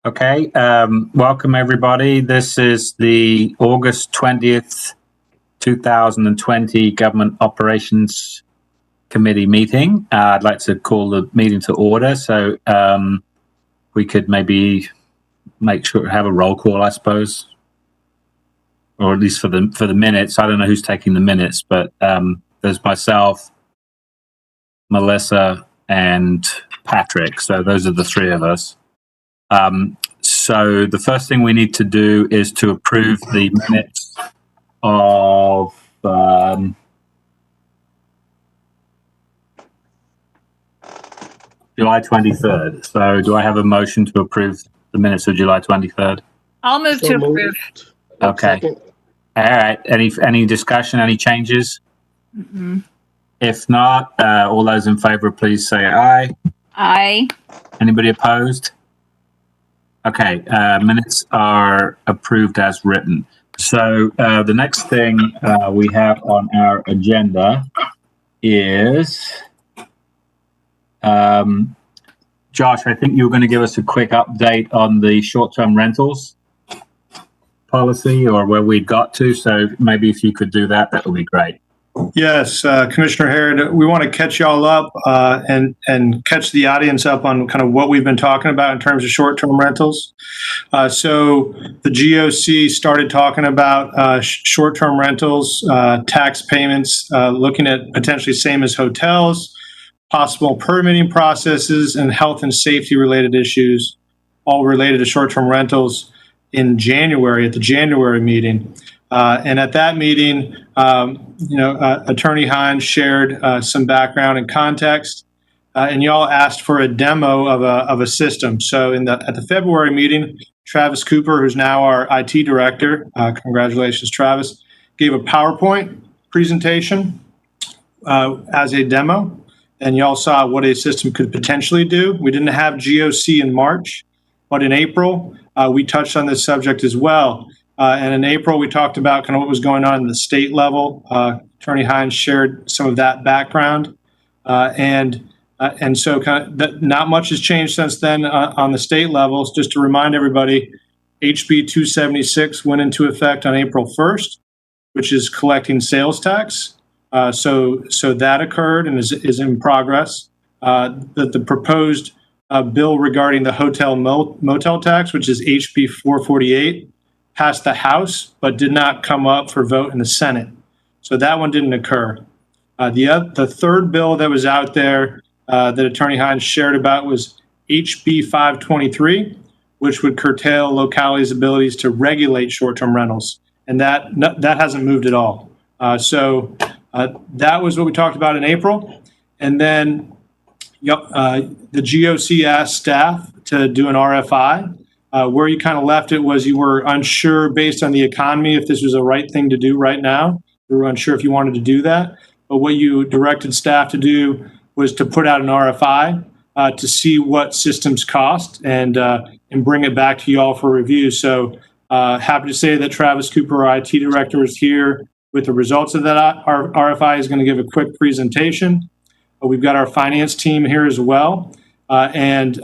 Okay, welcome everybody. This is the August 20th, 2020 Government Operations Committee meeting. I'd like to call the meeting to order, so we could maybe make sure have a roll call, I suppose, or at least for the minutes. I don't know who's taking the minutes, but there's myself, Melissa, and Patrick. So those are the three of us. So the first thing we need to do is to approve the minutes of July 23rd. So do I have a motion to approve the minutes of July 23rd? I'll move to approve. Okay. All right. Any discussion, any changes? Mm-mm. If not, all those in favor, please say aye. Aye. Anybody opposed? Okay, minutes are approved as written. So the next thing we have on our agenda is, Josh, I think you were going to give us a quick update on the short-term rentals policy or where we got to. So maybe if you could do that, that would be great. Yes, Commissioner Harrod, we want to catch y'all up and catch the audience up on kind of what we've been talking about in terms of short-term rentals. So the GOC started talking about short-term rentals, tax payments, looking at potentially same as hotels, possible permitting processes, and health and safety related issues, all related to short-term rentals in January at the January meeting. And at that meeting, Attorney Hines shared some background and context, and y'all asked for a demo of a system. So at the February meeting, Travis Cooper, who's now our IT director, congratulations, Travis, gave a PowerPoint presentation as a demo, and y'all saw what a system could potentially do. We didn't have GOC in March, but in April, we touched on this subject as well. And in April, we talked about kind of what was going on in the state level. Attorney Hines shared some of that background. And so kind of not much has changed since then on the state levels. Just to remind everybody, HB 276 went into effect on April 1st, which is collecting sales tax. So that occurred and is in progress. The proposed bill regarding the hotel motel tax, which is HB 448, passed the House, but did not come up for vote in the Senate. So that one didn't occur. The third bill that was out there that Attorney Hines shared about was HB 523, which would curtail localities' abilities to regulate short-term rentals. And that hasn't moved at all. So that was what we talked about in April. And then the GOC asked staff to do an RFI. Where you kind of left it was you were unsure based on the economy if this was the right thing to do right now. You were unsure if you wanted to do that. But what you directed staff to do was to put out an RFI to see what systems cost and bring it back to you all for review. So happy to say that Travis Cooper, our IT director, is here with the results of that. Our RFI is going to give a quick presentation. We've got our finance team here as well. And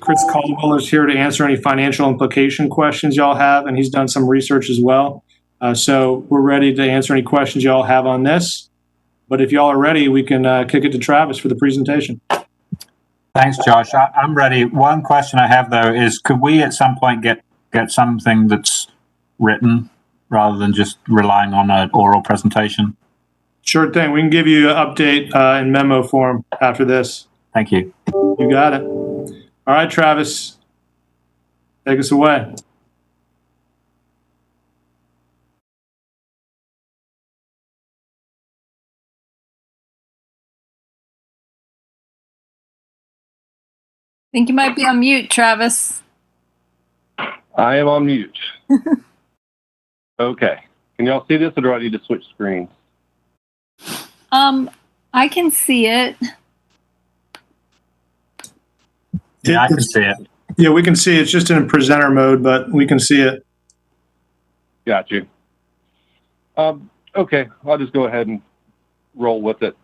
Chris Caldwell is here to answer any financial implication questions y'all have, and he's done some research as well. So we're ready to answer any questions y'all have on this. But if y'all are ready, we can kick it to Travis for the presentation. Thanks, Josh. I'm ready. One question I have, though, is could we at some point get something that's written rather than just relying on an oral presentation? Sure thing. We can give you an update in memo form after this. Thank you. You got it. All right, Travis, take us away. I think you might be on mute, Travis. I am on mute. Okay. Can y'all see this, or do I need to switch screens? I can see it. Yeah, I can see it. Yeah, we can see it. It's just in presenter mode, but we can see it. Got you. Okay, I'll just go ahead and roll with it.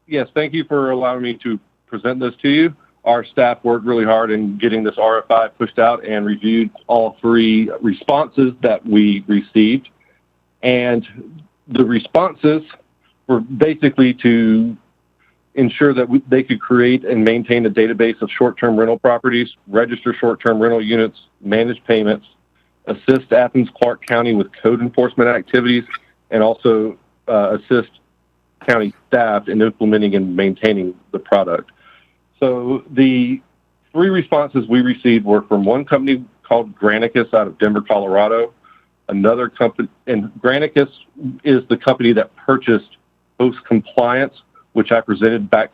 Yes, thank you for allowing me to present this to you. our staff worked really hard in getting this RFI pushed out and reviewed all 3 responses that we received. And the responses were basically to ensure that they could create and maintain a database of short-term rental properties, register short-term rental units, manage payments, assist Athens-Clarke County with code enforcement activities, and also assist county staff in implementing and maintaining the product. So the 3 responses we received were from one company called Granicus out of Denver, Colorado. Another company, and Granicus is the company that purchased Host Compliance, which I presented back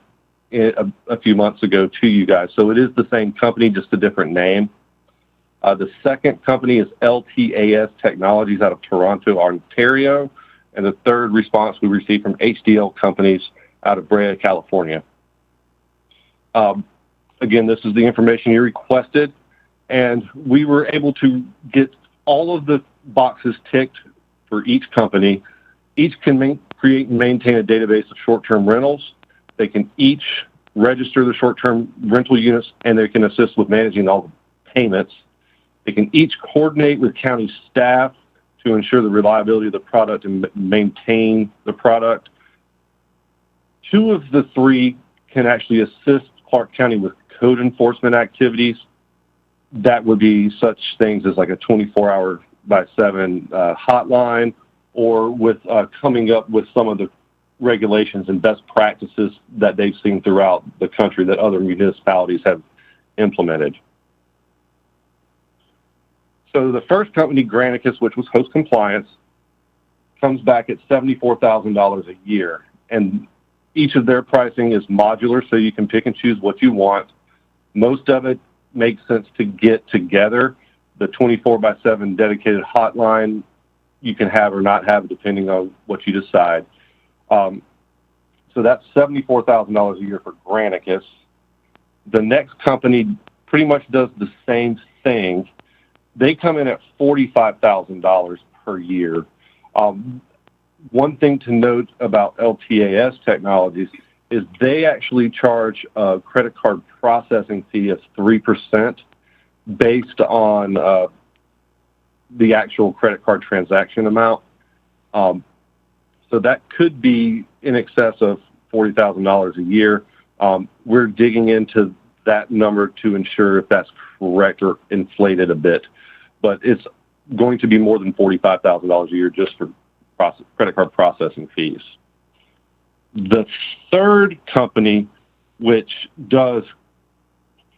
a few months ago to you guys. So it is the same company, just a different name. The second company is LTAS Technologies out of Toronto, Ontario. And the third response we received from HDL Companies out of Brea, California. Again, this is the information you requested, and we were able to get all of the boxes ticked for each company. Each can create and maintain a database of short-term rentals. They can each register the short-term rental units, and they can assist with managing all the payments. They can each coordinate with county staff to ensure the reliability of the product and maintain the product. 2 of the 3 can actually assist Clarke County with code enforcement activities. That would be such things as like a 24-hour-by-7 hotline, or with coming up with some of the regulations and best practices that they've seen throughout the country that other municipalities have implemented. So the first company, Granicus, which was Host Compliance, comes back at $74,000 a year. And each of their pricing is modular, so you can pick and choose what you want. Most of it makes sense to get together. The 24/7 dedicated hotline you can have or not have, depending on what you decide. So that's $74,000 a year for Granicus. The next company pretty much does the same thing. They come in at $45,000 per year. One thing to note about LTAS Technologies is they actually charge a credit card processing fee of 3% based on the actual credit card transaction amount. So that could be in excess of $40,000 a year. We're digging into that number to ensure if that's correct or inflated a bit. But it's going to be more than $45,000 a year just for credit card processing fees. The third company, which does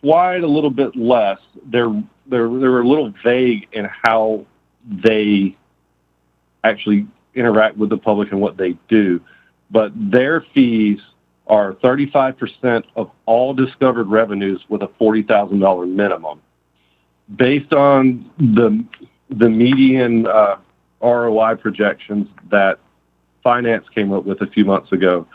quite a little bit less, they're a little vague in how they actually interact with the public and what they do, but their fees are 35% of all discovered revenues with a $40,000 minimum. Based on the median ROI projections that finance came up with a few months ago,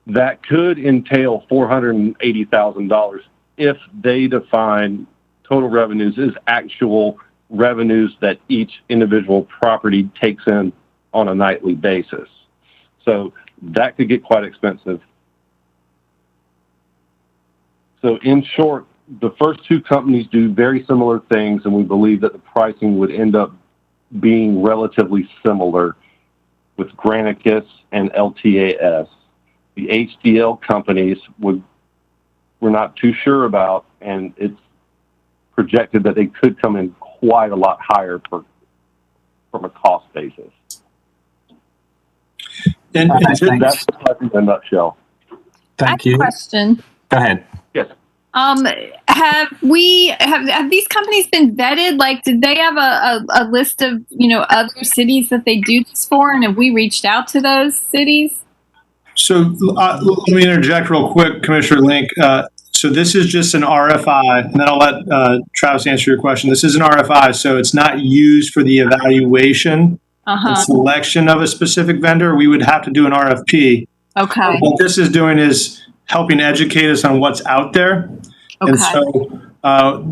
that could entail $480,000 if they define total revenues as actual revenues that each individual property takes in on a nightly basis. So that could get quite expensive. So in short, the first 2 companies do very similar things, and we believe that the pricing would end up being relatively similar with Granicus and LTAS. The HDL companies we're not too sure about, and it's projected that they could come in quite a lot higher from a cost basis. And Thanks. That's in a nutshell. Thank I you. have a question. Go ahead. Yes. Have these companies been vetted? Like, did they have a list of, other cities that they do this for? And have we reached out to those cities? So let me interject real quick, Commissioner Link. So this is just an RFI, and then I'll let Travis answer your question. This is an RFI, so it's not used for the evaluation and selection of a specific vendor. We would have to do an RFP. Okay. What this is doing is helping educate us on what's out there. Okay. And so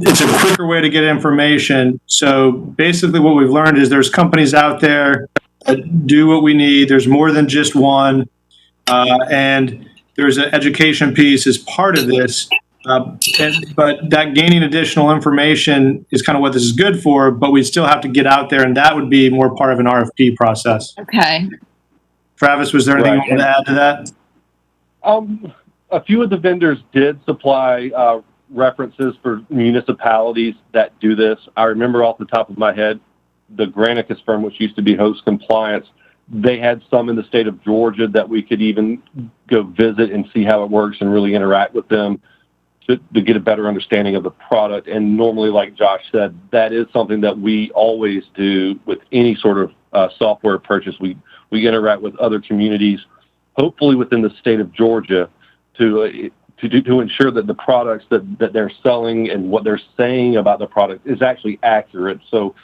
it's a quicker way to get information. So basically what we've learned is there's companies out there that do what we need. There's more than just one. And there's an education piece as part of this. But that gaining additional information is kind of what this is good for, but we still have to get out there, and that would be more part of an RFP process. Okay. Travis, was there anything Right. you want to add to that? A few of the vendors did supply references for municipalities that do this. I remember off the top of my head, the Granicus firm, which used to be Host Compliance, they had some in the state of Georgia that we could even go visit and see how it works and really interact with them to get a better understanding of the product. And normally, like Josh said, that is something that we always do with any sort of software purchase. We interact with other communities, hopefully within the state of Georgia, to ensure that the products that they're selling and what they're saying about the product is actually accurate. So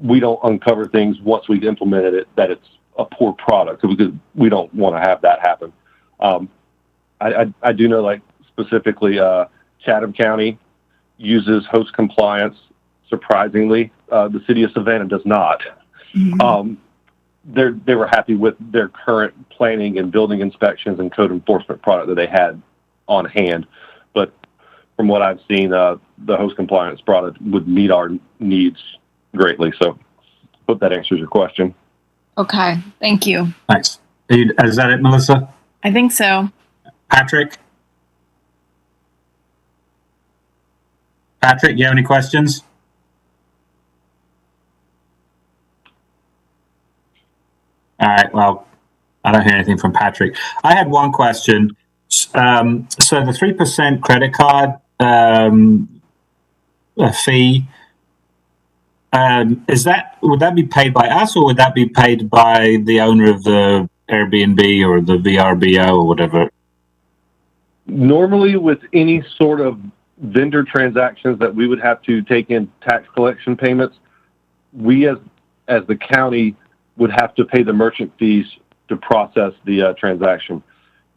we don't uncover things once we've implemented it that it's a poor product, because we don't want to have that happen. I do know, like, specifically Chatham County uses Host Compliance. Surprisingly, the city of Savannah does not. Mm-hmm. They were happy with their current planning and building inspections and code enforcement product that they had on hand. But from what I've seen, the Host Compliance product would meet our needs greatly. So hope that answers your question. Okay. Thank you. Thanks. Is that it, Melissa? I think so. Patrick, you have any questions? All right. Well, I don't hear anything from Patrick. I had one question. So the 3% credit card fee, would that be paid by us, or would that be paid by the owner of the Airbnb or the VRBO or whatever? Normally, with any sort of vendor transactions that we would have to take in tax collection payments, we as the county would have to pay the merchant fees to process the transaction.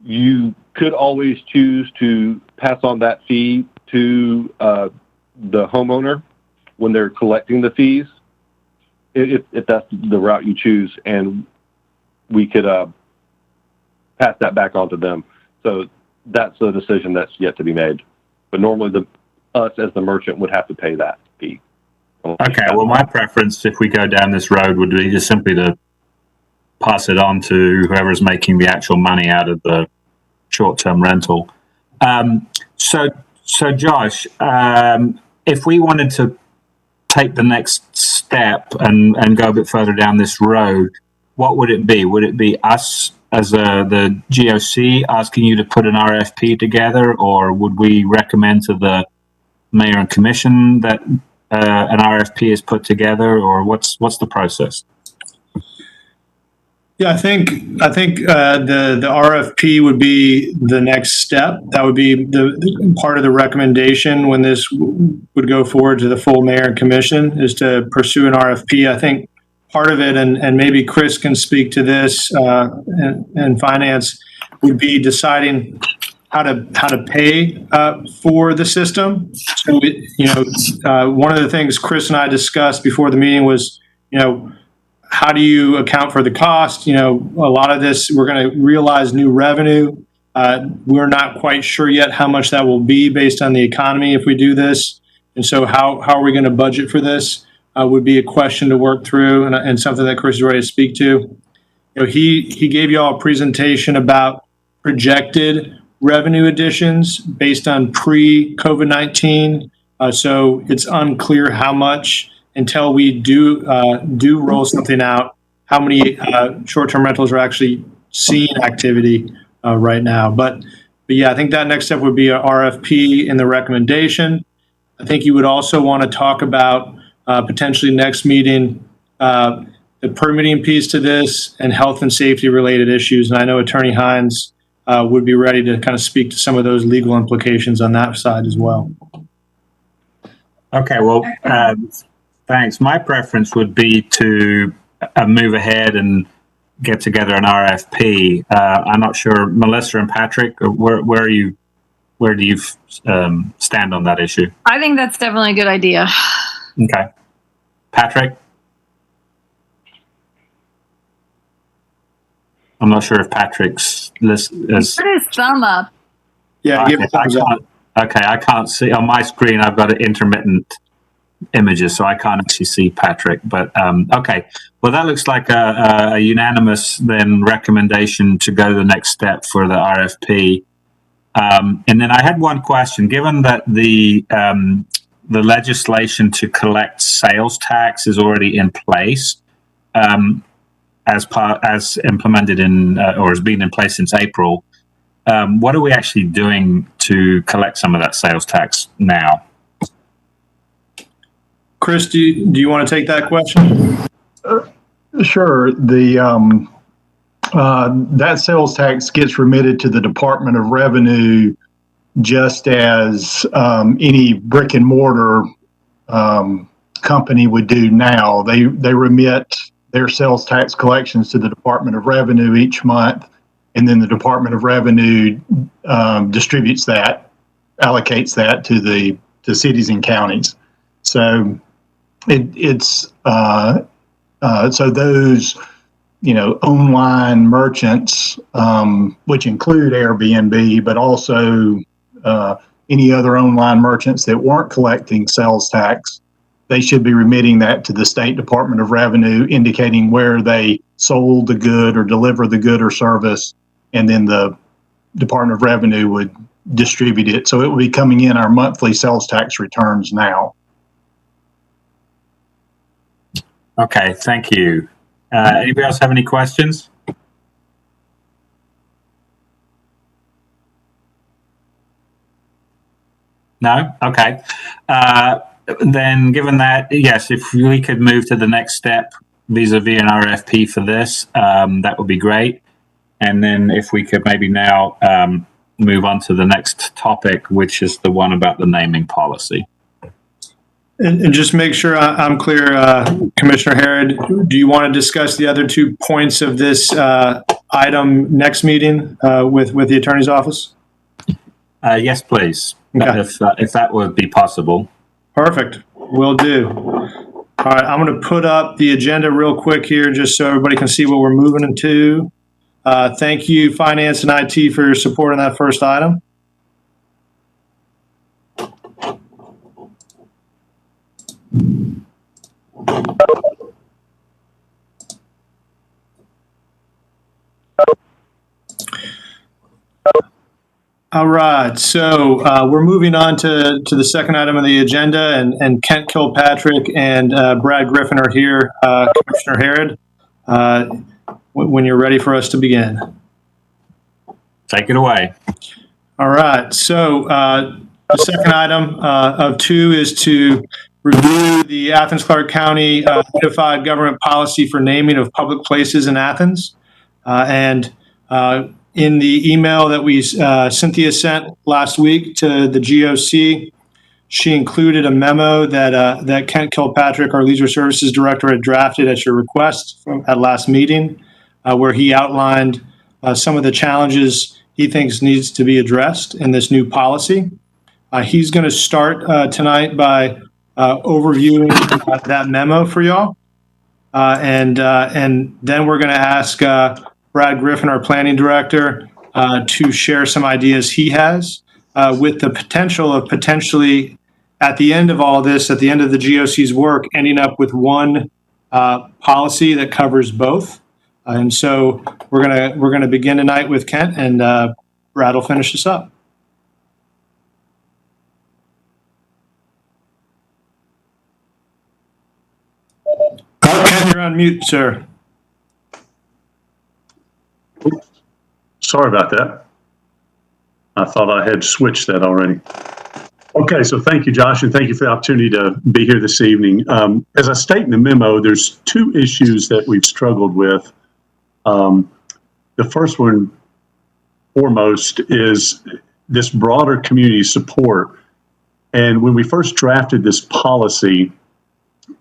You could always choose to pass on that fee to the homeowner when they're collecting the fees, if that's the route you choose, and we could pass that back on to them. So that's a decision that's yet to be made. But normally, us as the merchant would have to pay that fee. Okay, well, my preference, if we go down this road, would be just simply to pass it on to whoever's making the actual money out of the short-term rental. So Josh, if we wanted to take the next step and go a bit further down this road, what would it be? Would it be us as the GOC asking you to put an RFP together, or would we recommend to the mayor and commission that an RFP is put together, or what's the process? Yeah, I think the RFP would be the next step. That would be the part of the recommendation when this would go forward to the full mayor and commission, is to pursue an RFP. I think part of it, and maybe Chris can speak to this, and finance, would be deciding how to pay for the system. So, one of the things Chris and I discussed before the meeting was, how do you account for the cost? A lot of this, we're going to realize new revenue. We're not quite sure yet how much that will be based on the economy if we do this. And so how are we going to budget for this would be a question to work through, and something that Chris is ready to speak to. He gave you all a presentation about projected revenue additions based on pre-COVID-19. So it's unclear how much, until we do roll something out, how many short-term rentals are actually seeing activity right now. But yeah, I think that next step would be a RFP in the recommendation. I think you would also want to talk about potentially next meeting the permitting piece to this and health and safety related issues. And I know Attorney Hines would be ready to kind of speak to some of those legal implications on that side as well. Okay, well, thanks. My preference would be to move ahead and get together an RFP. I'm not sure, Melissa and Patrick, where do you stand on that issue? I think that's definitely a good idea. Okay. Patrick? I'm not sure if Patrick's list is... Put his thumb up. Yeah, give it a thumbs up. Okay, I can't see on my screen. I've got intermittent images, so I can't actually see Patrick. But okay, well, that looks like a unanimous then recommendation to go to the next step for the RFP. And then I had one question. Given that the legislation to collect sales tax is already in place, as implemented in or has been in place since April, what are we actually doing to collect some of that sales tax now? Chris, do you want to take that question? Sure. That sales tax gets remitted to the Department of Revenue just as any brick and mortar company would do now. They remit their sales tax collections to the Department of Revenue each month, and then the Department of Revenue distributes that, allocates that to the cities and counties. So it's so those online merchants, which include Airbnb, but also any other online merchants that weren't collecting sales tax, they should be remitting that to the State Department of Revenue, indicating where they sold the good or delivered the good or service, and then the Department of Revenue would distribute it. So it will be coming in our monthly sales tax returns now. Okay, thank you. Anybody else have any questions? No? Okay. Then given that, yes, if we could move to the next step vis-a-vis an RFP for this, that would be great. And then if we could maybe now move on to the next topic, which is the one about the naming policy. And just make sure I'm clear, Commissioner Herod, do you want to discuss the other 2 points of this item next meeting with the Attorney's Office? Yes, please, Okay. if that would be possible. Perfect. Will do. All right, I'm going to put up the agenda real quick here just so everybody can see what we're moving into. Thank you, Finance and IT, for your support on that first item. All right, so we're moving on to the second item of the agenda, and Kent Kilpatrick and Brad Griffin are here. Commissioner Herod, when you're ready for us to begin. Take it away. All right, so the second item of 2 is to review the Athens-Clarke County Unified Government Policy for naming of public places in Athens. And in the email that Cynthia sent last week to the GOC, she included a memo that Kent Kilpatrick, our Leisure Services Director, had drafted at your request at last meeting, where he outlined some of the challenges he thinks needs to be addressed in this new policy. He's going to start tonight by overviewing that memo for y'all. And then we're going to ask Brad Griffin, our planning director, to share some ideas he has with the potential of potentially at the end of all this, at the end of the GOC's work, ending up with one policy that covers both. And so we're gonna begin tonight with Kent, and Brad will finish this up. Kent, you're on mute, sir. Sorry about that. I thought I had switched that already. Okay, so thank you, Josh, and thank you for the opportunity to be here this evening. As I state in the memo, there's 2 issues that we've struggled with. The first one, foremost, is this broader community support. And when we first drafted this policy,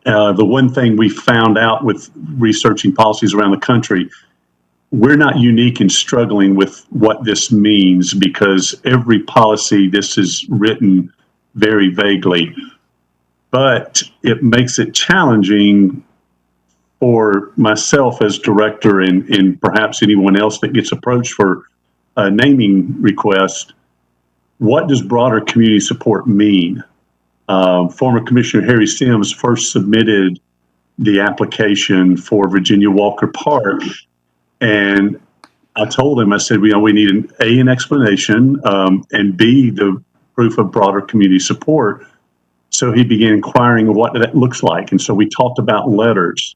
the one thing we found out with researching policies around the country, we're not unique in struggling with what this means, because every policy, this is written very vaguely. But it makes it challenging for myself as director and perhaps anyone else that gets approached for a naming request what does broader community support mean? Former Commissioner Harry Sims first submitted the application for Virginia Walker Park, and I told him, I said, we need an explanation, and B, the proof of broader community support. So he began inquiring what that looks like. And so we talked about letters.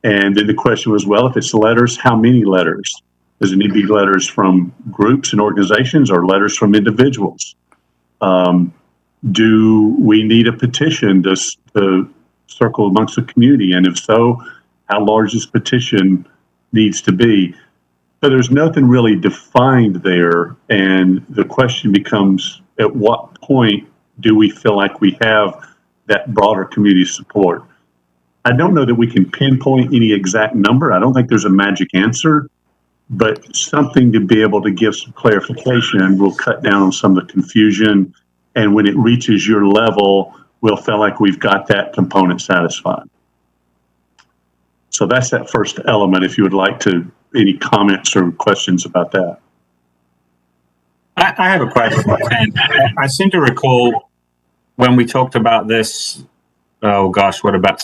And then the question was, well, if it's letters, how many letters? Does it need to be letters from groups and organizations or letters from individuals? Do we need a petition to circle amongst the community? And if so, how large this petition needs to be? So there's nothing really defined there. And the question becomes, at what point do we feel like we have that broader community support? I don't know that we can pinpoint any exact number. I don't think there's a magic answer, but something to be able to give some clarification will cut down on some of the confusion. And when it reaches your level, we'll feel like we've got that component satisfied. So that's that first element. If you would like to, any comments or questions about that? I have a question. And I seem to recall when we talked about this, oh gosh, what, about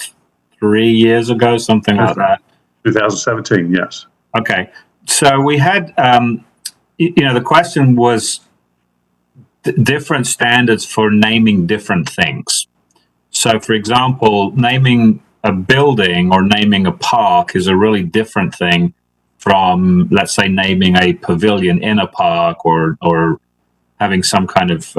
3 years ago, something like that? 2017, yes. Okay. So we had, the question was different standards for naming different things. So, for example, naming a building or naming a park is a really different thing from, let's say, naming a pavilion in a park or having some kind of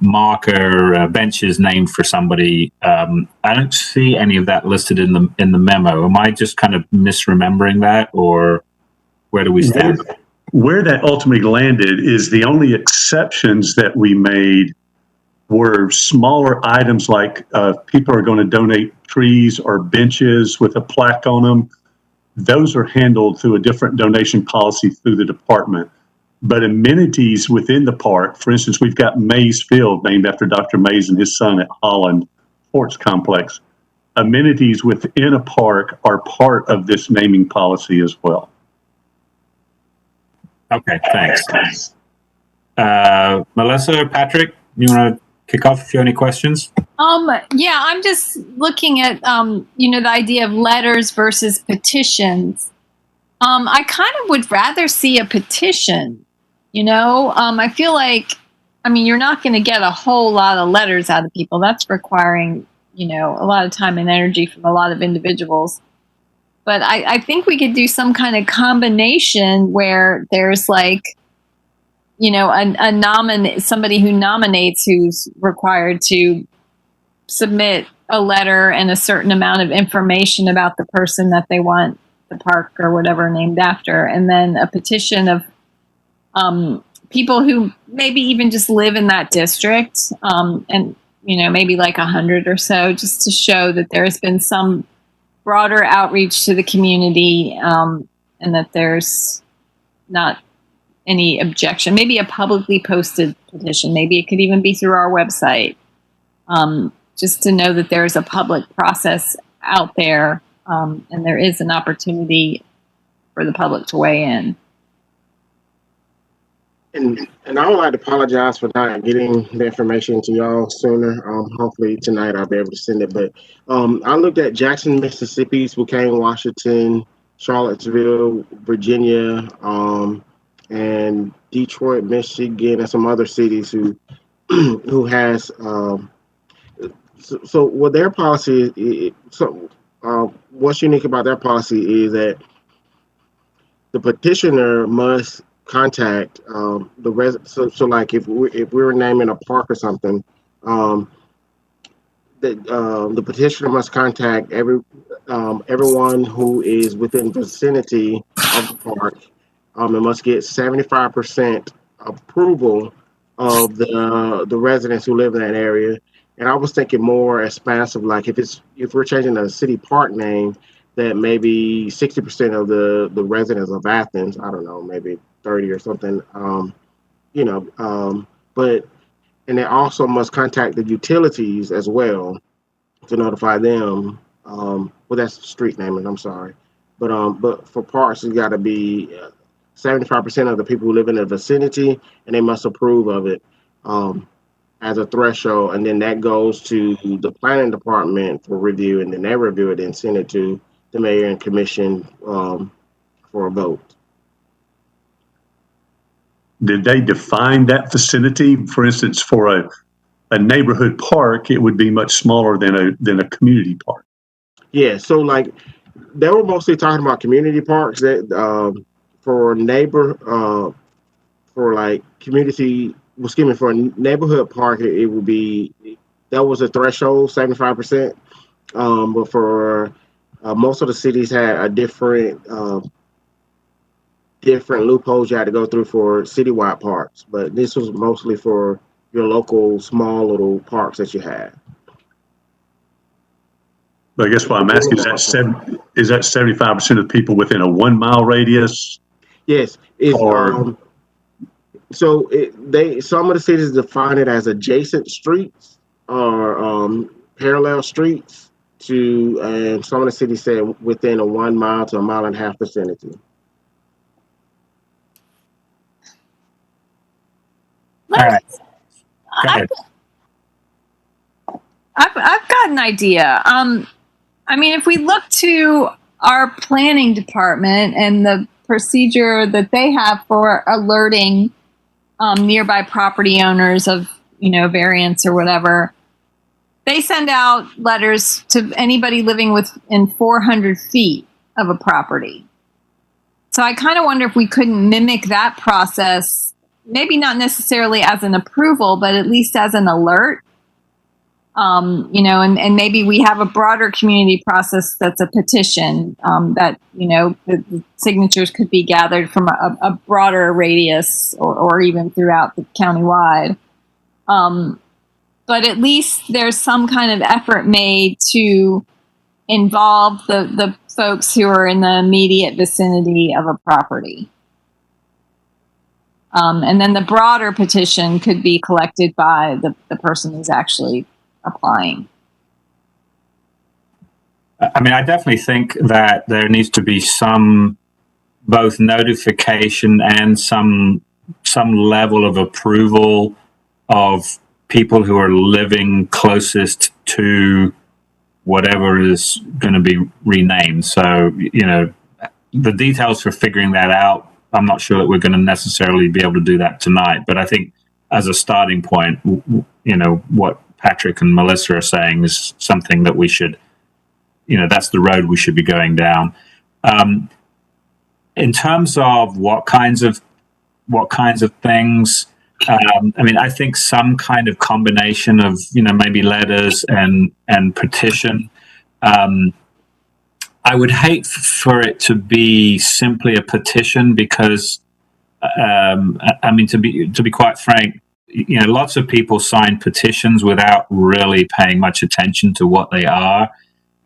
marker benches named for somebody. I don't see any of that listed in the memo. Am I just kind of misremembering that, or where do we stand? Where that ultimately landed is the only exceptions that we made were smaller items like people are going to donate trees or benches with a plaque on them. Those are handled through a different donation policy through the department. But amenities within the park, for instance, we've got Mays Field named after Dr. Mays and his son at Holland Sports Complex. Amenities within a park are part of this naming policy as well. Okay, thanks. Melissa or Patrick, you want to kick off if you have any questions? Yeah, I'm just looking at, the idea of letters versus petitions. I kind of would rather see a petition, I feel like, you're not going to get a whole lot of letters out of people. That's requiring, a lot of time and energy from a lot of individuals. But I think we could do some kind of combination where there's like, somebody who nominates who's required to submit a letter and a certain amount of information about the person that they want the park or whatever named after, and then a petition of people who maybe even just live in that district, and maybe like 100 or so, just to show that there has been some broader outreach to the community, and that there's not any objection. Maybe a publicly posted petition. Maybe it could even be through our website, just to know that there is a public process out there, and there is an opportunity for the public to weigh in. And I would like to apologize for not getting the information to y'all sooner. Hopefully tonight I'll be able to send it. But I looked at Jackson, Mississippi, Spokane, Washington, Charlottesville, Virginia, and Detroit, Michigan, and some other cities who has so what their policy is. What's unique about their policy is that the petitioner must contact the resident. So like if we were naming a park or something, the petitioner must contact everyone who is within vicinity of the park. It must get 75% approval of the residents who live in that area. And I was thinking more expansive, like if we're changing a city park name, that maybe 60% of the residents of Athens, I don't know, maybe 30 or something, but and they also must contact the utilities as well to notify them. Well, that's street naming, I'm sorry. But for parks, it's got to be 75% of the people who live in the vicinity, and they must approve of it as a threshold. And then that goes to the planning department for review, and then they review it and send it to the mayor and commission for a vote. Did they define that vicinity? For instance, for a neighborhood park, it would be much smaller than a community park. Yeah, so like they were mostly talking about community parks that for for a neighborhood park, it would be, that was a threshold, 75%. But for most of the cities had a different loopholes you had to go through for citywide parks. But this was mostly for your local small little parks that you had. But I guess what I'm asking is that 75% of people within a 1 mile radius? Yes, some of the cities define it as adjacent streets or parallel streets to, and some of the cities say within a 1 mile to a mile and a half vicinity. All right. Go ahead. I've got an idea. I mean, if we look to our planning department and the procedure that they have for alerting nearby property owners of, variance or whatever, they send out letters to anybody living within 400 feet of a property. So I kind of wonder if we couldn't mimic that process, maybe not necessarily as an approval, but at least as an alert. And maybe we have a broader community process that's a petition that, the signatures could be gathered from a broader radius or even throughout the countywide. But at least there's some kind of effort made to involve the folks who are in the immediate vicinity of a property. And then the broader petition could be collected by the person who's actually applying. I mean, I definitely think that there needs to be some both notification and some level of approval of people who are living closest to whatever is going to be renamed. So, the details for figuring that out, I'm not sure that we're going to necessarily be able to do that tonight. But I think as a starting point, what Patrick and Melissa are saying is something that we should, that's the road we should be going down. In terms of what kinds of things, I think some kind of combination of, maybe letters and petition. I would hate for it to be simply a petition because, to be quite frank, lots of people sign petitions without really paying much attention to what they are.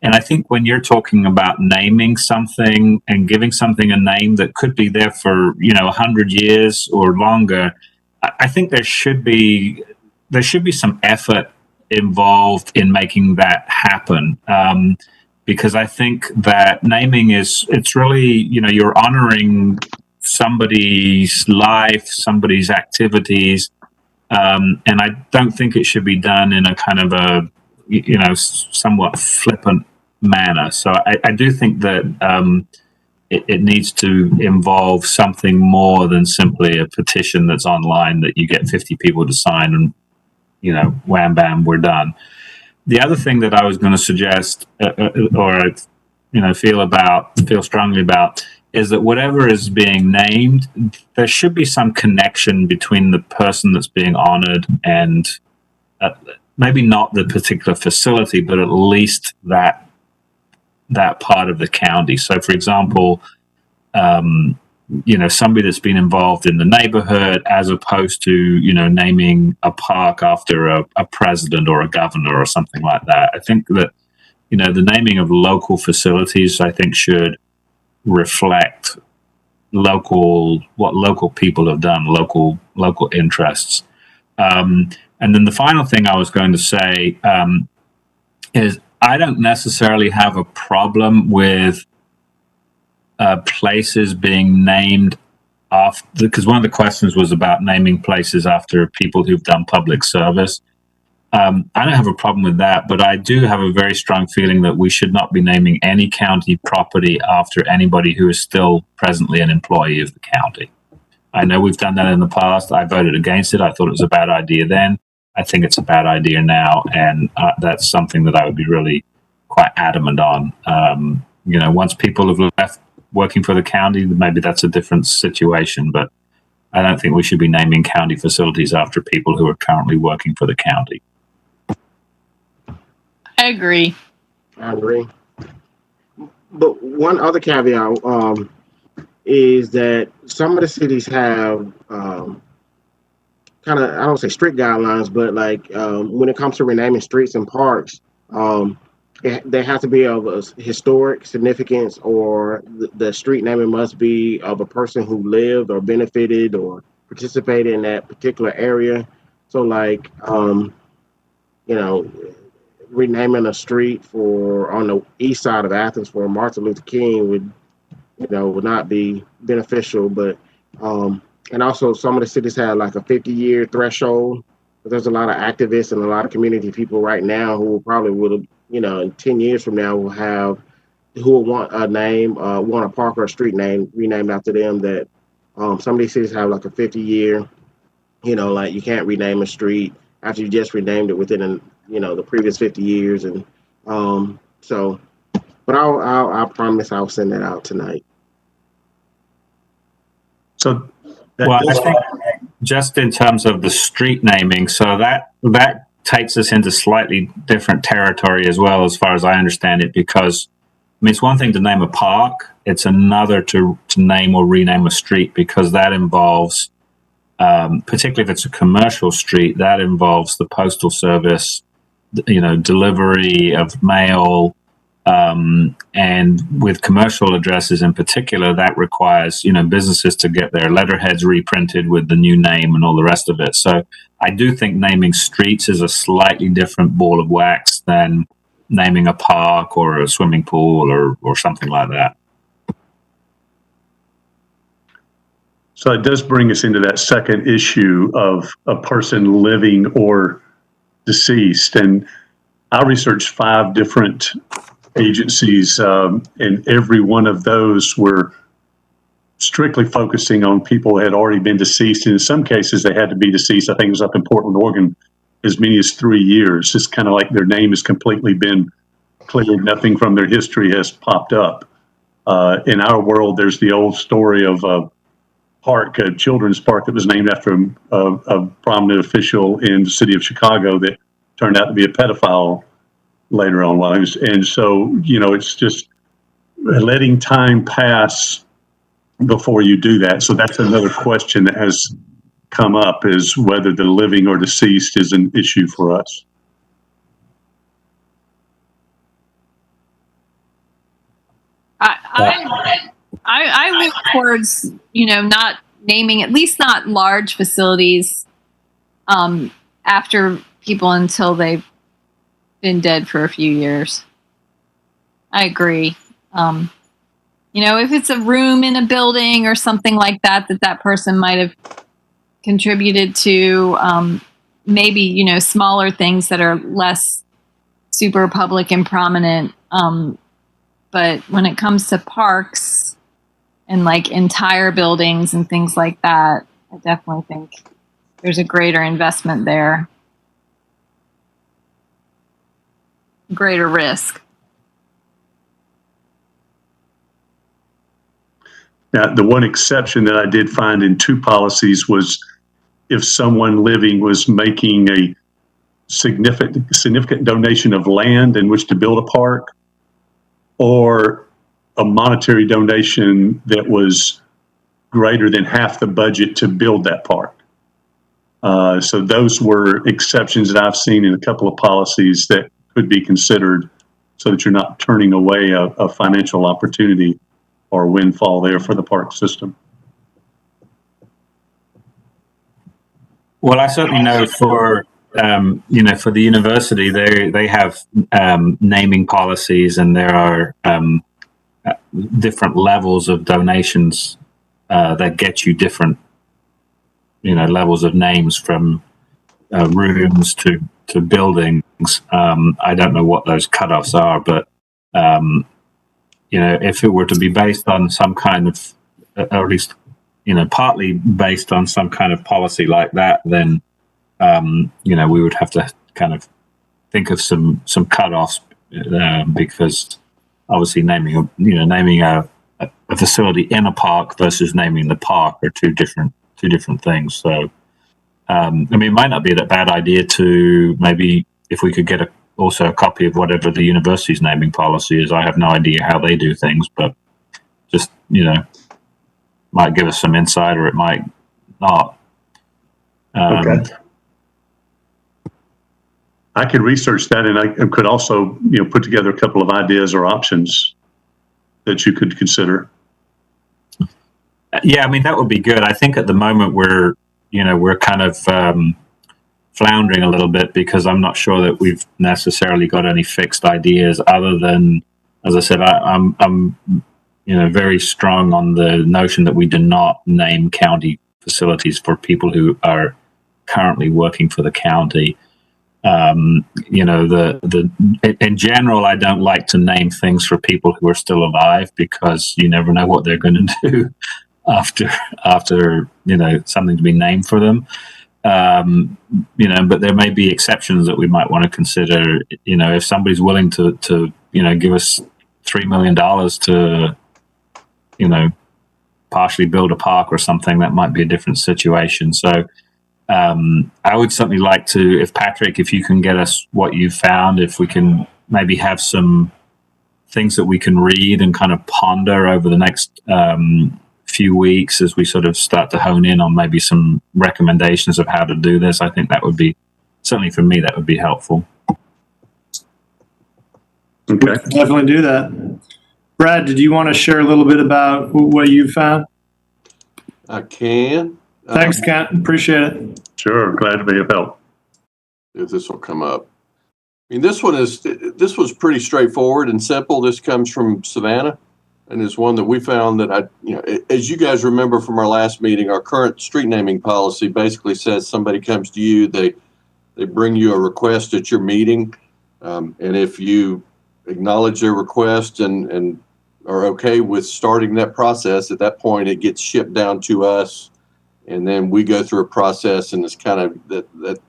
And I think when you're talking about naming something and giving something a name that could be there for, 100 years or longer, I think there should be some effort involved in making that happen. Because I think that naming it's really, you're honoring somebody's life, somebody's activities. And I don't think it should be done in a kind of a, somewhat flippant manner. So I do think that it needs to involve something more than simply a petition that's online that you get 50 people to sign and, wham, bam, we're done. The other thing that I was going to suggest feel strongly about is that whatever is being named, there should be some connection between the person that's being honored and maybe not the particular facility, but at least that part of the county. So, for example, somebody that's been involved in the neighborhood as opposed to, naming a park after a president or a governor or something like that. I think that, the naming of local facilities, I think, should reflect what local people have done, local interests. And then the final thing I was going to say is I don't necessarily have a problem with places being named after, because one of the questions was about naming places after people who've done public service. I don't have a problem with that, but I do have a very strong feeling that we should not be naming any county property after anybody who is still presently an employee of the county. I know we've done that in the past. I voted against it. I thought it was a bad idea then. I think it's a bad idea now, and that's something that I would be really quite adamant on. Once people have left working for the county, maybe that's a different situation, but I don't think we should be naming county facilities after people who are currently working for the county. I agree. But one other caveat is that some of the cities have kind of, I don't say strict guidelines, but like when it comes to renaming streets and parks, there has to be of a historic significance, or the street naming must be of a person who lived or benefited or participated in that particular area. So like, renaming a street on the east side of Athens for Martin Luther King would not be beneficial. But and also some of the cities have like a 50-year threshold. But there's a lot of activists and a lot of community people right now who probably would, in 10 years from now who will want a name, want a park or a street name renamed after them. That some of these cities have like a 50-year, like you can't rename a street after you just renamed it within the previous 50 years. And but I promise I'll send that out tonight. So I think just in terms of the street naming, so that takes us into slightly different territory as well, as far as I understand it, because it's one thing to name a park, it's another to name or rename a street, because that involves, particularly if it's a commercial street, that involves the postal service, delivery of mail, and with commercial addresses in particular, that requires, businesses to get their letterheads reprinted with the new name and all the rest of it. So I do think naming streets is a slightly different ball of wax than naming a park or a swimming pool or something like that. So it does bring us into that second issue of a person living or deceased. And I researched 5 different agencies, and every one of those were strictly focusing on people who had already been deceased. And in some cases, they had to be deceased. I think it was up in Portland, Oregon, as many as 3 years. It's kind of like their name has completely been cleared. Nothing from their history has popped up. In our world, there's the old story of a children's park that was named after a prominent official in the city of Chicago that turned out to be a pedophile later on. And so, it's just letting time pass before you do that. So that's another question that has come up, is whether the living or deceased is an issue for us. I look towards, not naming, at least not large facilities, after people until they've been dead for a few years. I agree. If it's a room in a building or something like that person might have contributed to, maybe, smaller things that are less super public and prominent. But when it comes to parks and like entire buildings and things like that, I definitely think there's a greater investment there. Greater risk. Now, the one exception that I did find in 2 policies was if someone living was making a significant donation of land in which to build a park, or a monetary donation that was greater than half the budget to build that park. So those were exceptions that I've seen in a couple of policies that could be considered, so that you're not turning away a financial opportunity or windfall there for the park system. Well, I certainly know for for the university, they have naming policies, and there are different levels of donations that get you different, levels of names from rooms to buildings. I don't know what those cutoffs are, but if it were to be based on some kind of, or at least partly based on some kind of policy like that, then we would have to kind of think of some cutoffs, because obviously naming a facility in a park versus naming the park are two different things. So it might not be a bad idea to maybe, if we could get also a copy of whatever the university's naming policy is. I have no idea how they do things, but just might give us some insight, or it might not. Okay. I could research that, and I could also, put together a couple of ideas or options that you could consider. Yeah, that would be good. I think at the moment we're kind of floundering a little bit, because I'm not sure that we've necessarily got any fixed ideas, other than, as I said, I'm very strong on the notion that we do not name county facilities for people who are currently working for the county. In general, I don't like to name things for people who are still alive, because you never know what they're going to do after something to be named for them. But there may be exceptions that we might want to consider. If somebody's willing to give us $3 million to partially build a park or something, that might be a different situation. So I would certainly like to, if you can get us what you've found, if we can maybe have some things that we can read and kind of ponder over the next few weeks, as we sort of start to hone in on maybe some recommendations of how to do this. I think that would be, certainly for me, that would be helpful. Okay. Definitely do that. Brad, did you want to share a little bit about what you found? I can. Thanks, Kent. Appreciate it. Sure. Glad to be of help. If this will come up. This was pretty straightforward and simple. This comes from Savannah, and is one that we found that as you guys remember from our last meeting, our current street naming policy basically says somebody comes to you, they bring you a request at your meeting, and if you acknowledge their request and are okay with starting that process, at that point it gets shipped down to us, and then we go through a process, and it's kind of that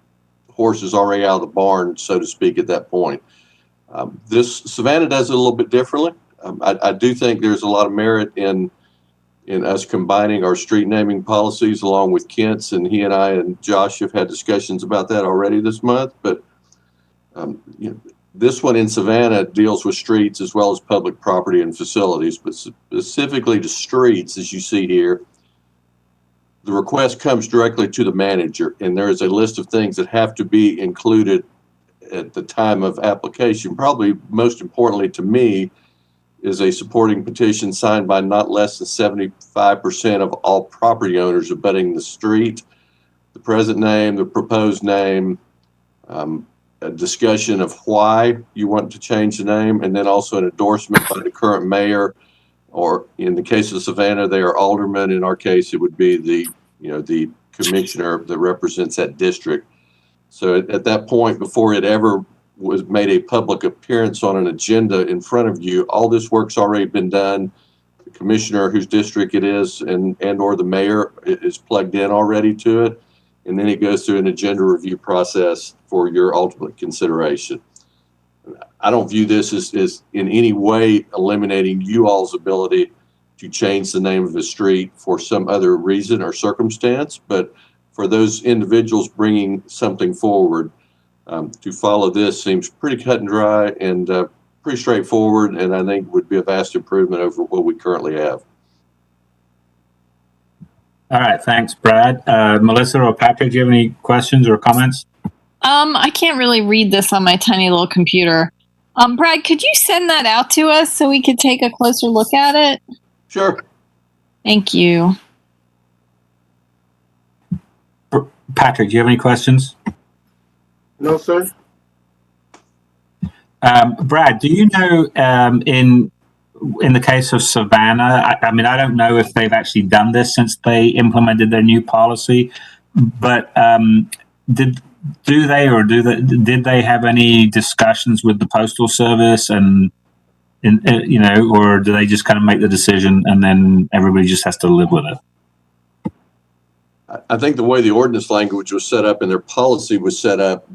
horse is already out of the barn, so to speak, at that point. This Savannah does it a little bit differently. I do think there's a lot of merit in us combining our street naming policies along with Kent's, and he and I and Josh have had discussions about that already this month. But this one in Savannah deals with streets as well as public property and facilities, but specifically to streets, as you see here. The request comes directly to the manager, and there is a list of things that have to be included at the time of application. Probably most importantly to me is a supporting petition signed by not less than 75% of all property owners abutting the street, the present name, the proposed name, a discussion of why you want to change the name, and then also an endorsement by the current mayor, or in the case of Savannah, they are aldermen. In our case, it would be the commissioner that represents that district. So at that point, before it ever was made a public appearance on an agenda in front of you, all this work's already been done. The commissioner whose district it is and or the mayor is plugged in already to it. And then it goes through an agenda review process for your ultimate consideration. I don't view this as in any way eliminating you all's ability to change the name of a street for some other reason or circumstance, but for those individuals bringing something forward, to follow this seems pretty cut and dry and pretty straightforward, and I think would be a vast improvement over what we currently have. All right, thanks, Brad. Melissa or Patrick, do you have any questions or comments? I can't really read this on my tiny little computer. Brad, could you send that out to us so we could take a closer look at it? Sure. Thank you. Patrick, do you have any questions? No, sir. Brad, do you know in the case of Savannah, I mean, I don't know if they've actually done this since they implemented their new policy, but did they have any discussions with the Postal Service and or do they just kind of make the decision and then everybody just has to live with it? I think the way the ordinance language was set up and their policy was set up,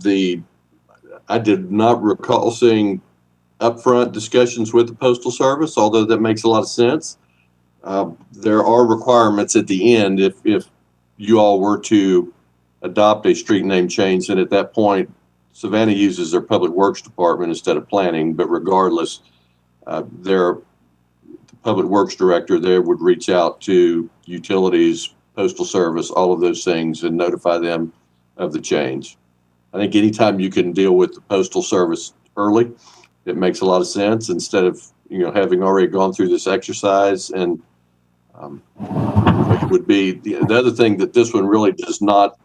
I did not recall seeing upfront discussions with the Postal Service, although that makes a lot of sense. There are requirements at the end if you all were to adopt a street name change, and at that point, Savannah uses their Public Works Department instead of planning, but regardless, the Public Works Director there would reach out to utilities, Postal Service, all of those things, and notify them of the change. I think anytime you can deal with the Postal Service early, it makes a lot of sense instead of having already gone through this exercise. And it would be the other thing that this one really does not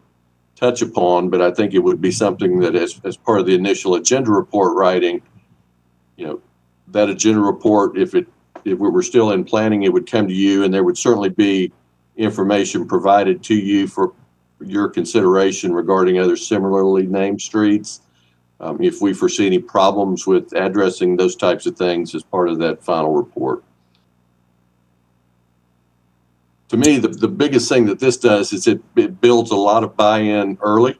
touch upon, but I think it would be something that as part of the initial agenda report writing, that agenda report, if we were still in planning, it would come to you, and there would certainly be information provided to you for your consideration regarding other similarly named streets. If we foresee any problems with addressing those types of things as part of that final report. To me, the biggest thing that this does is it builds a lot of buy-in early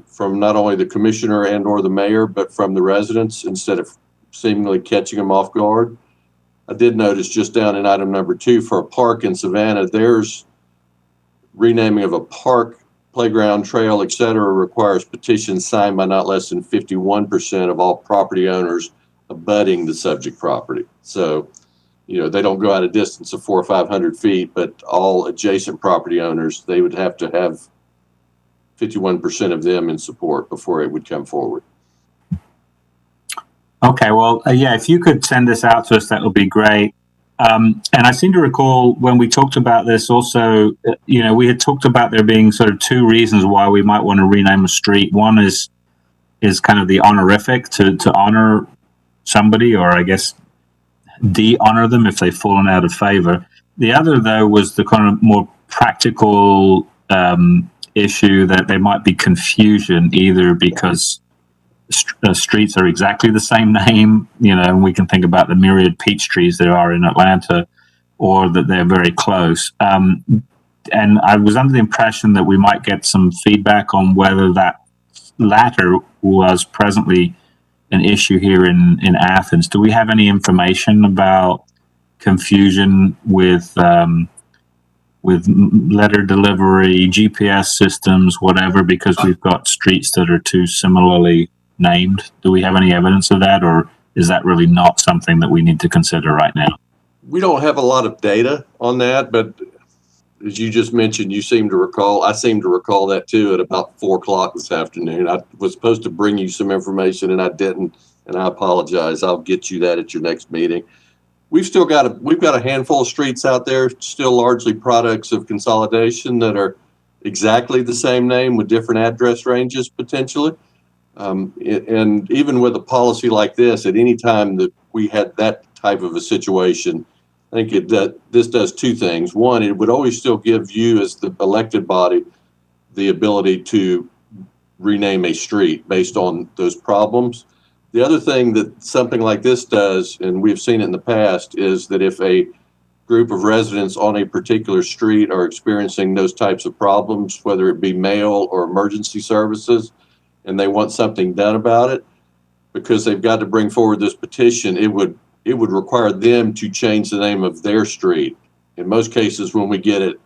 from not only the commissioner and or the mayor, but from the residents instead of seemingly catching them off guard. I did notice just down in item number 2 for a park in Savannah, there's renaming of a park, playground, trail, etc. requires petitions signed by not less than 51% of all property owners abutting the subject property. So, they don't go out a distance of 400 or 500 feet, but all adjacent property owners, they would have to have 51% of them in support before it would come forward. Okay, well, if you could send this out to us, that would be great. And I seem to recall when we talked about this also, we had talked about there being sort of 2 reasons why we might want to rename a street. One is kind of the honorific to honor somebody, or I guess de-honor them if they've fallen out of favor. The other, though, was the kind of more practical issue that there might be confusion, either because streets are exactly the same name, and we can think about the myriad peach trees there are in Atlanta, or that they're very close. And I was under the impression that we might get some feedback on whether that latter was presently an issue here in Athens. Do we have any information about confusion with letter delivery, GPS systems, whatever, because we've got streets that are too similarly named? Do we have any evidence of that, or is that really not something that we need to consider right now? We don't have a lot of data on that, but as you just mentioned, I seem to recall that too at about 4:00 this afternoon. I was supposed to bring you some information and I didn't, and I apologize. I'll get you that at your next meeting. We've got a handful of streets out there, still largely products of consolidation, that are exactly the same name with different address ranges potentially. And even with a policy like this, at any time that we had that type of a situation, I think this does 2 things. One, it would always still give you as the elected body the ability to rename a street based on those problems. The other thing that something like this does, and we've seen it in the past, is that if a group of residents on a particular street are experiencing those types of problems, whether it be mail or emergency services, and they want something done about it, because they've got to bring forward this petition, it would require them to change the name of their street. In most cases, when we get it,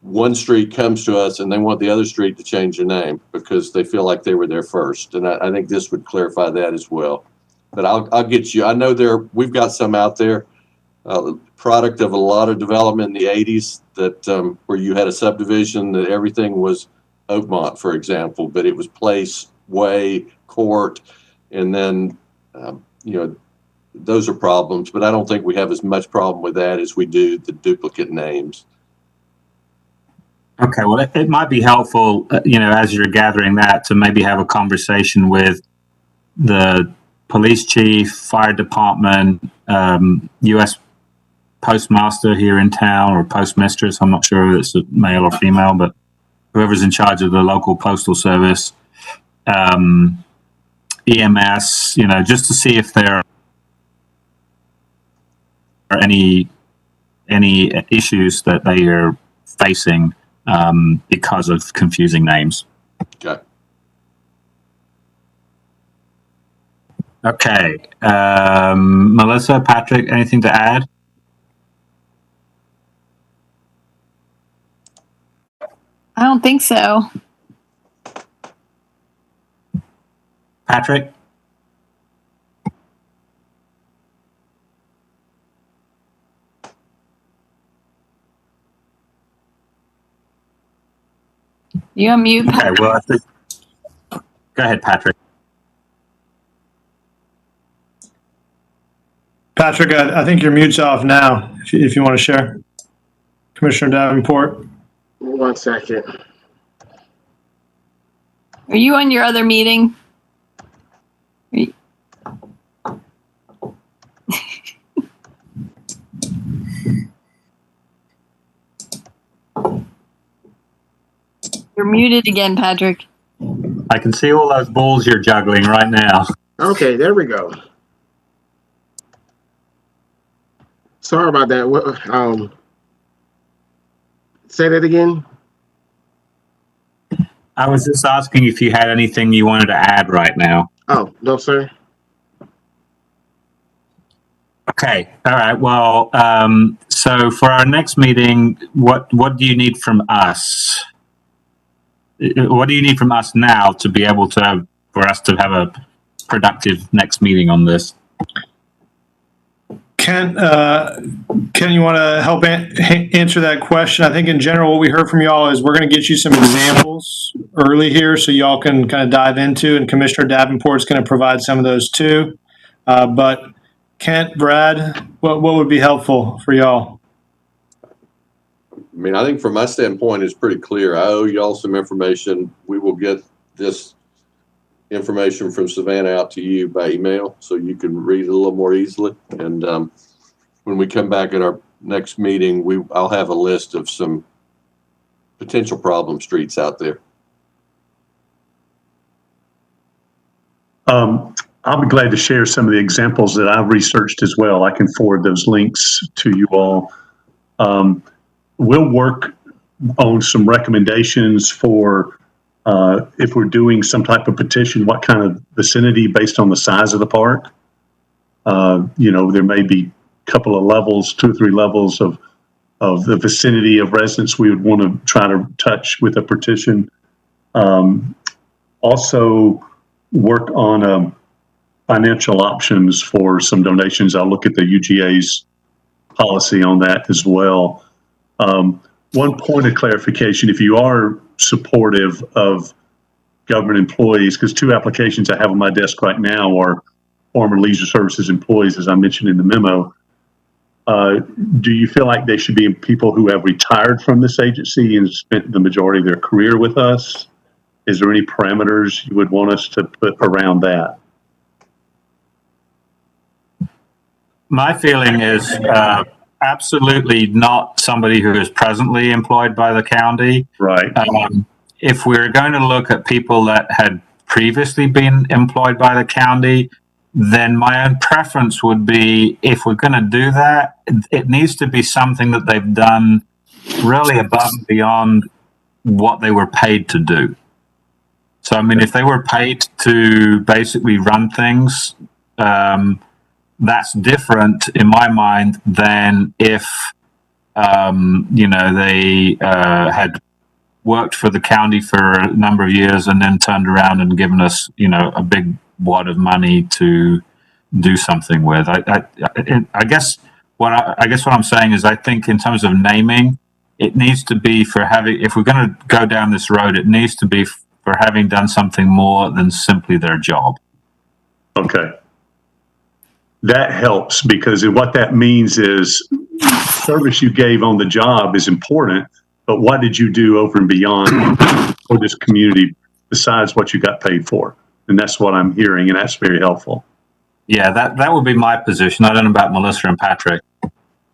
one street comes to us and they want the other street to change their name because they feel like they were there first. And I think this would clarify that as well. But I'll get you. I know we've got some out there, product of a lot of development in the 80s that where you had a subdivision that everything was Oakmont, for example, but it was Place, Way, Court, and then those are problems. But I don't think we have as much problem with that as we do the duplicate names. Okay, well, it might be helpful, as you're gathering that, to maybe have a conversation with the police chief, fire department, U.S. postmaster here in town, or postmistress. I'm not sure if it's a male or female, but whoever's in charge of the local postal service, EMS, just to see if there are any issues that they are facing because of confusing names. Okay. Okay. Melissa, Patrick, anything to add? I don't think so. Patrick? You unmute. Okay, well, go ahead, Patrick. Patrick, I think your mute's off now, if you want to share. Commissioner Davenport. 1 second. Are you on your other meeting? You're muted again, Patrick. I can see all those balls you're juggling right now. Okay, there we go. Sorry about that. Say that again. I was just asking if you had anything you wanted to add right now. Oh, no, sir. Okay. All right. Well, so for our next meeting, what do you need from us? What do you need from us now to be able to for us to have a productive next meeting on this? Ken, you want to help answer that question? I think in general, what we heard from y'all is we're going to get you some examples early here so y'all can kind of dive into, and Commissioner Davenport's going to provide some of those too. But Kent, Brad, what would be helpful for y'all? I mean, I think from my standpoint, it's pretty clear. I owe y'all some information. We will get this information from Savannah out to you by email so you can read it a little more easily. And when we come back at our next meeting, I'll have a list of some potential problem streets out there. I'll be glad to share some of the examples that I've researched as well. I can forward those links to you all. We'll work on some recommendations for if we're doing some type of petition, what kind of vicinity based on the size of the park. There may be a couple of levels, 2 or 3 levels of the vicinity of residents we would want to try to touch with a petition. Also work on financial options for some donations. I'll look at the UGA's policy on that as well. One point of clarification, if you are supportive of government employees, because 2 applications I have on my desk right now are former leisure services employees, as I mentioned in the memo. Do you feel like they should be people who have retired from this agency and spent the majority of their career with us? Is there any parameters you would want us to put around that? My feeling is absolutely not somebody who is presently employed by the county. Right. If we're going to look at people that had previously been employed by the county, then my own preference would be, if we're going to do that, it needs to be something that they've done really above and beyond what they were paid to do. So, I mean, if they were paid to basically run things, that's different in my mind than if, they had worked for the county for a number of years and then turned around and given us, a big wad of money to do something with. I guess what I'm saying is, I think in terms of naming, it needs to be if we're going to go down this road, it needs to be for having done something more than simply their job. Okay. That helps, because what that means is service you gave on the job is important, but what did you do over and beyond for this community besides what you got paid for? And that's what I'm hearing, and that's very helpful. Yeah, that would be my position. I don't know about Melissa and Patrick.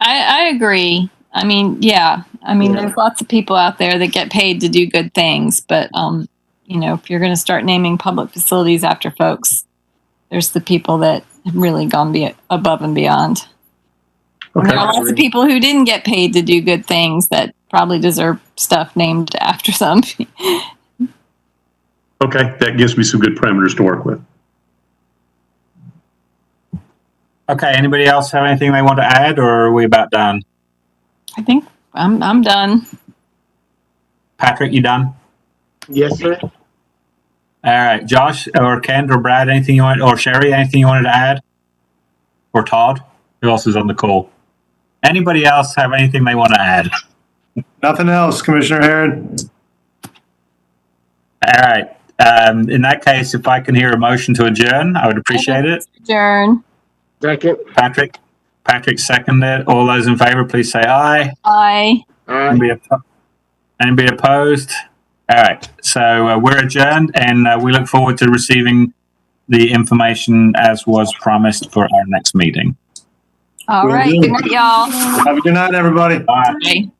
I agree. I mean, yeah. I mean, there's lots of people out there that get paid to do good things, but if you're going to start naming public facilities after folks, there's the people that have really gone above and beyond. And there are lots of people who didn't get paid to do good things that probably deserve stuff named after them. Okay, that gives me some good parameters to work with. Okay, anybody else have anything they want to add, or are we about done? I think I'm done. Patrick, you done? Yes, sir. All right, Josh or Kent or Brad, anything you want, or Sherry, anything you wanted to add? Or Todd? Who else is on the call? Anybody else have anything they want to add? Nothing else, Commissioner Harrod. All right. In that case, if I can hear a motion to adjourn, I would appreciate it. Adjourn. Second. Patrick seconded. All those in favor, please say aye. Aye. Anybody opposed? All right. So we're adjourned, and we look forward to receiving the information as was promised for our next meeting. All right. Good night, y'all. Have a good night, everybody. Bye. Bye.